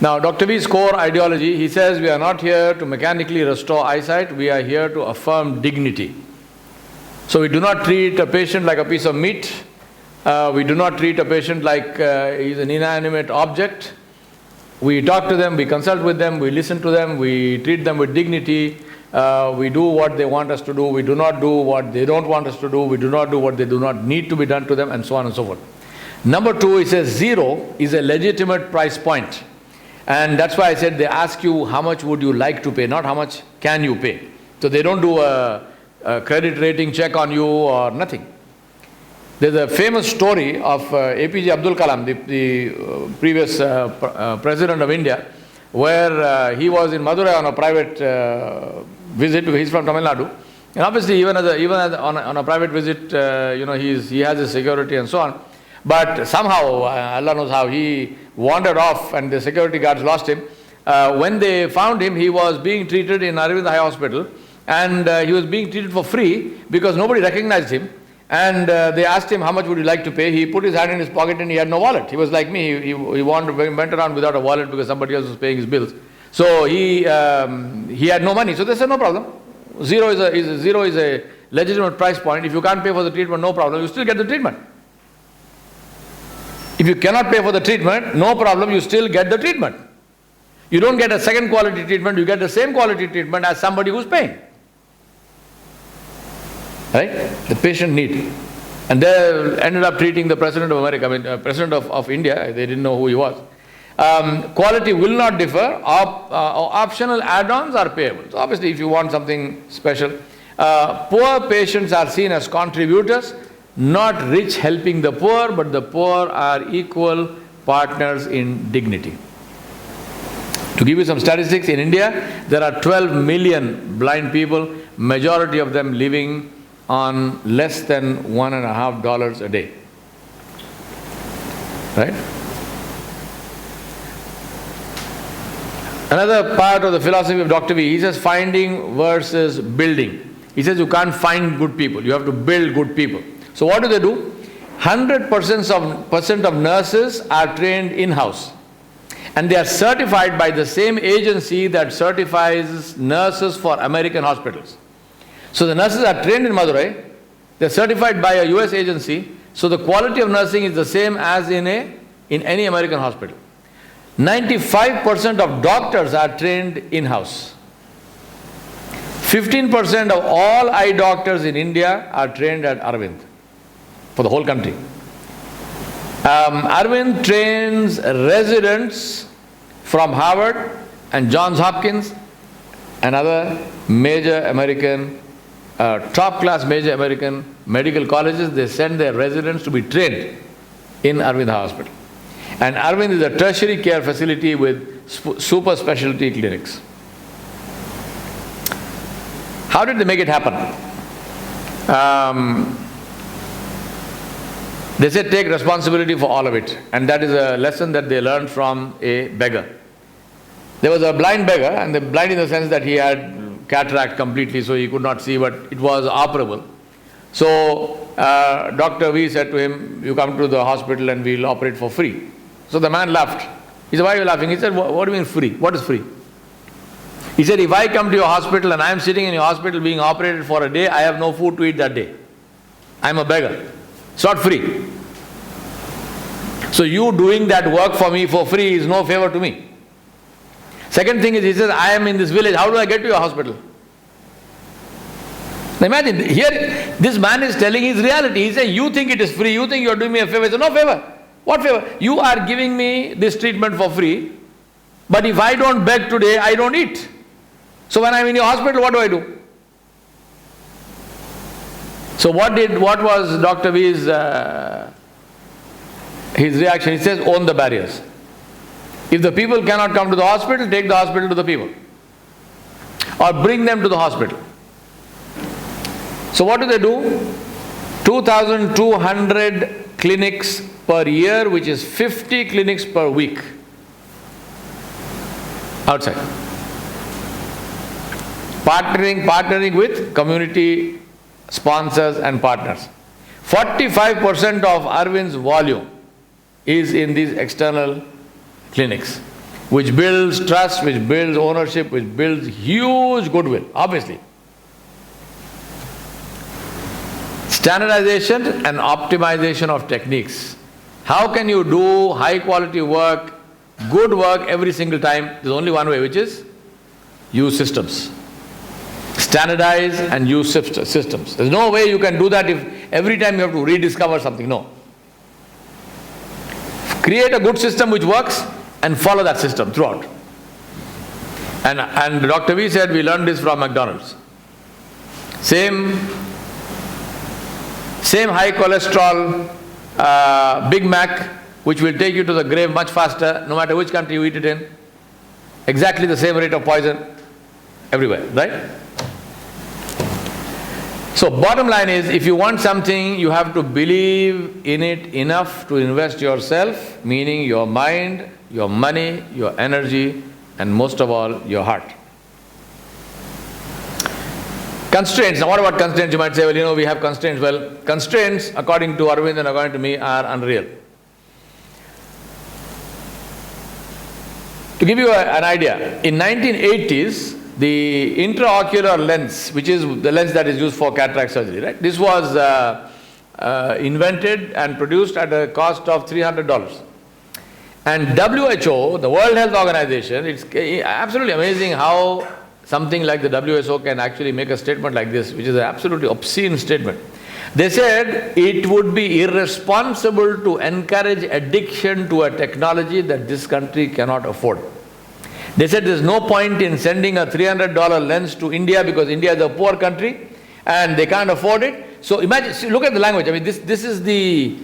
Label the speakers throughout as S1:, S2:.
S1: Now, Dr. V's core ideology, he says we are not here to mechanically restore eyesight, we are here to affirm dignity. So we do not treat a patient like a piece of meat, we do not treat a patient like he's an inanimate object. We talk to them, we consult with them, we listen to them, we treat them with dignity, we do what they want us to do, we do not do what they don't want us to do, we do not do what they do not need to be done to them, and so on and so forth. Number two, he says 0 is a legitimate price point. And that's why I said they ask you how much would you like to pay, not how much can you pay. So they don't do a credit rating check on you or nothing. There's a famous story of APJ Abdul Kalam, the previous president of India, where he was in Madurai on a private visit, because he's from Tamil Nadu. And obviously even on a private visit, he has his security and so on. But somehow, Allah knows how, he wandered off and the security guards lost him. When they found him, he was being treated in Aravind Eye Hospital, and he was being treated for free because nobody recognized him. And they asked him, how much would you like to pay? He put his hand in his pocket and he had no wallet. He was like me, he went around without a wallet because somebody else was paying his bills. So he had no money. So they said, no problem. 0 is a legitimate price point. If you can't pay for the treatment, no problem, you still get the treatment. If you cannot pay for the treatment, no problem, you still get the treatment. You don't get a second quality treatment, you get the same quality treatment as somebody who's paying. Right? The patient need. And they ended up treating the President of America, President of India, they didn't know who he was. Quality will not differ, optional add-ons are payable. So obviously if you want something special. Poor patients are seen as contributors, not rich helping the poor, but the poor are equal partners in dignity. To give you some statistics, in India, there are 12 million blind people, majority of them living on less than $1.50 a day. Right? Another part of the philosophy of Dr. V, he says finding versus building. He says you can't find good people, you have to build good people. So what do? 100% of nurses are trained in-house, and they are certified by the same agency that certifies nurses for American hospitals. So the nurses are trained in Madurai, they are certified by a US agency, so the quality of nursing is the same as in any American hospital. 95% of doctors are trained in-house. 15% of all eye doctors in India are trained at Aravind, for the whole country. Aravind trains residents from Harvard and Johns Hopkins and other major American, top-class major American medical colleges. They send their residents to be trained in Aravind Hospital. And Aravind is a tertiary care facility with super specialty clinics. How did they make it happen? They said take responsibility for all of it, and that is a lesson that they learned from a beggar. There was a blind beggar, and the blind in the sense that he had cataract completely, so he could not see, but it was operable. So Dr. V said to him, you come to the hospital and we'll operate for free. So the man laughed. He said, why are you laughing? He said, what do you mean free? What is free? He said, if I come to your hospital and I am sitting in your hospital being operated for a day, I have no food to eat that day. I am a beggar. It's not free. So you doing that work for me for free is no favor to me. Second thing is, he says, I am in this village, how do I get to your hospital? Now imagine, here this man is telling his reality. He says, you think it is free, you think you are doing me a favor. He says, no favor. What favor? You are giving me this treatment for free, but if I don't beg today, I don't eat. So when I am in your hospital, what do I do? So what was Dr. V's his reaction? He says, own the barriers. If the people cannot come to the hospital, take the hospital to the people. Or bring them to the hospital. So what do? 2,200 clinics per year, which is 50 clinics per week. Outside. Partnering with community sponsors and partners. 45% of Arvind's volume is in these external clinics. which builds trust, which builds ownership, which builds huge goodwill, obviously. Standardization and optimization of techniques. How can you do high quality work, good work every single time? There's only one way, which is use systems. Standardize and use systems. There's no way you can do that if every time you have to rediscover something. No. Create a good system which works and follow that system throughout. And Dr. V said we learned this from McDonald's. Same high cholesterol Big Mac, which will take you to the grave much faster, no matter which country you eat it in. Exactly the same rate of poison everywhere, right? So bottom line is, if you want something, you have to believe in it enough to invest yourself, meaning your mind, your money, your energy, and most of all, your heart. Constraints. Now what about constraints? You might say, well, we have constraints. Well, constraints, according to Aravind and according to me, are unreal. To give you an idea, in 1980s, the intraocular lens, which is the lens that is used for cataract surgery, right? This was invented and produced at a cost of $300. And WHO, the World Health Organization, it's absolutely amazing how something like the WHO can actually make a statement like this, which is an absolutely obscene statement. They said it would be irresponsible to encourage addiction to a technology that this country cannot afford. They said there's no point in sending a $300 lens to India because India is a poor country and they can't afford it. So imagine, look at the language. I mean, this is the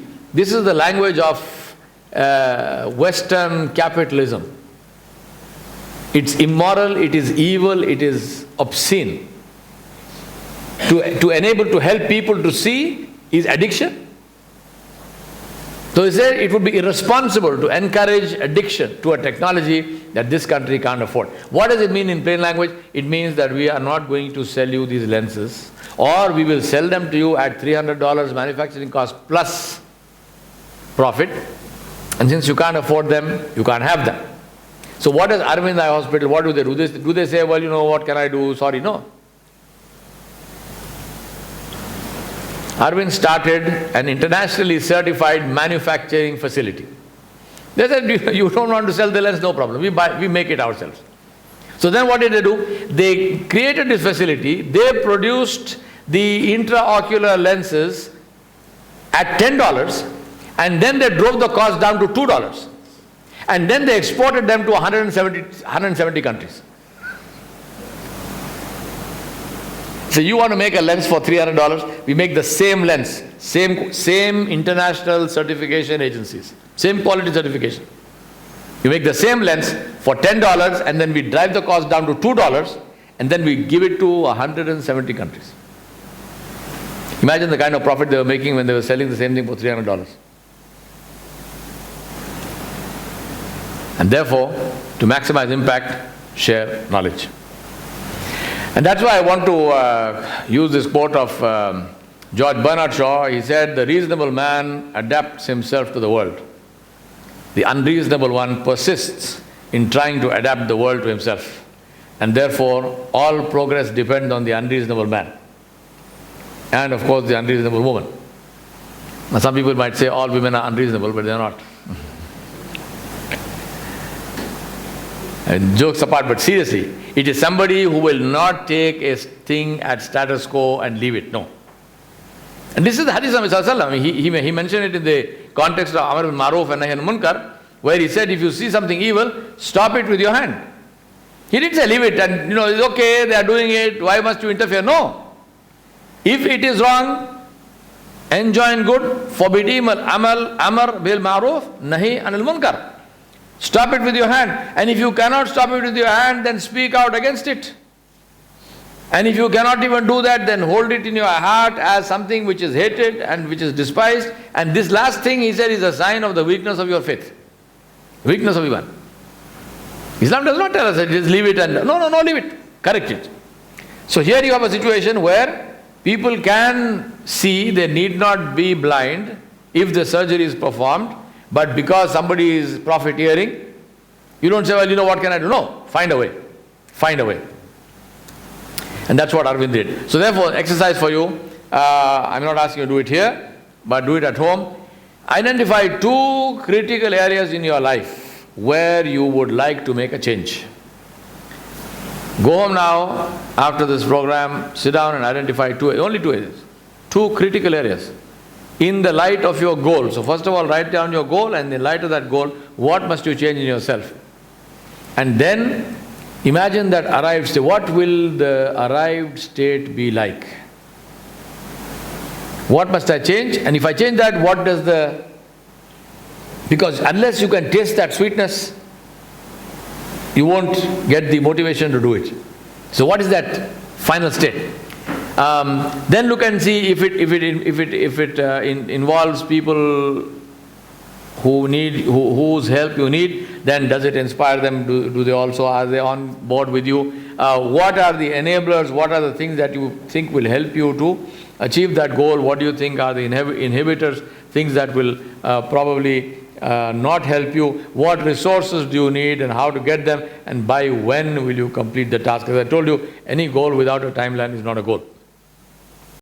S1: language of Western capitalism. It's immoral, it is evil, it is obscene. To enable to help people to see is addiction. So he said it would be irresponsible to encourage addiction to a technology that this country can't afford. What does it mean in plain language? It means that we are not going to sell you these lenses, or we will sell them to you at $300 manufacturing cost plus profit, and since you can't afford them, you can't have them. So what does Aravind Eye Hospital, what do they do? Do they say, well, what can I do? Sorry, no. Aravind started an internationally certified manufacturing facility. They said, you don't want to sell the lens, no problem. We make it ourselves. So then what did they do? They created this facility. They produced the intraocular lenses at $10, and then they drove the cost down to $2. And then they exported them to 170 countries. So you want to make a lens for $300, we make the same lens, same international certification agencies, same quality certification. You make the same lens for $10 and then we drive the cost down to $2 and then we give it to 170 countries. Imagine the kind of profit they were making when they were selling the same thing for $300. And therefore, to maximize impact, share knowledge. And that's why I want to use this quote of George Bernard Shaw. He said, the reasonable man adapts himself to the world. The unreasonable one persists in trying to adapt the world to himself. And therefore, all progress depends on the unreasonable man. And of course, the unreasonable woman. Now some people might say all women are unreasonable, but they are not. And jokes apart, but seriously, it is somebody who will not take a thing at status quo and leave it. No. And this is the hadith of Mirza. He mentioned it in the context of Amar bil Maruf and Nahy anil Munkar, where he said, if you see something evil, stop it with your hand. He didn't say leave it and it's okay, they are doing it, why must you interfere? No. If it is wrong, enjoin good, forbid evil, Amar bil Maruf, Nahy anil Munkar. Stop it with your hand. And if you cannot stop it with your hand, then speak out against it. And if you cannot even do that, then hold it in your heart as something which is hated and which is despised. And this last thing, he said, is a sign of the weakness of your faith. Weakness of Iman. Islam does not tell us that just leave it and no, leave it. Correct it. So here you have a situation where people can see, they need not be blind if the surgery is performed. But because somebody is profiteering, You don't say, well, you know, what can I do? No, find a way. Find a way. And that's what Aravind did. So therefore, exercise for you. I'm not asking you to do it here, but do it at home. Identify 2 critical areas in your life where you would like to make a change. Go home now, after this program, sit down and identify only 2 areas. 2 critical areas in the light of your goal. So first of all, write down your goal, and in the light of that goal, what must you change in yourself? And then imagine that arrived state. What will the arrived state be like? What must I change? And if I change that, what does the... Because unless you can taste that sweetness, you won't get the motivation to do it. So what is that final state? Then look and see if it involves people whose help you need. Then does it inspire them? Do they also, are they on board with you? What are the enablers? What are the things that you think will help you to achieve that goal? What do you think are the inhibitors? Things that will probably not help you. What resources do you need and how to get them, and by when will you complete the task? As I told you, any goal without a timeline is not a goal.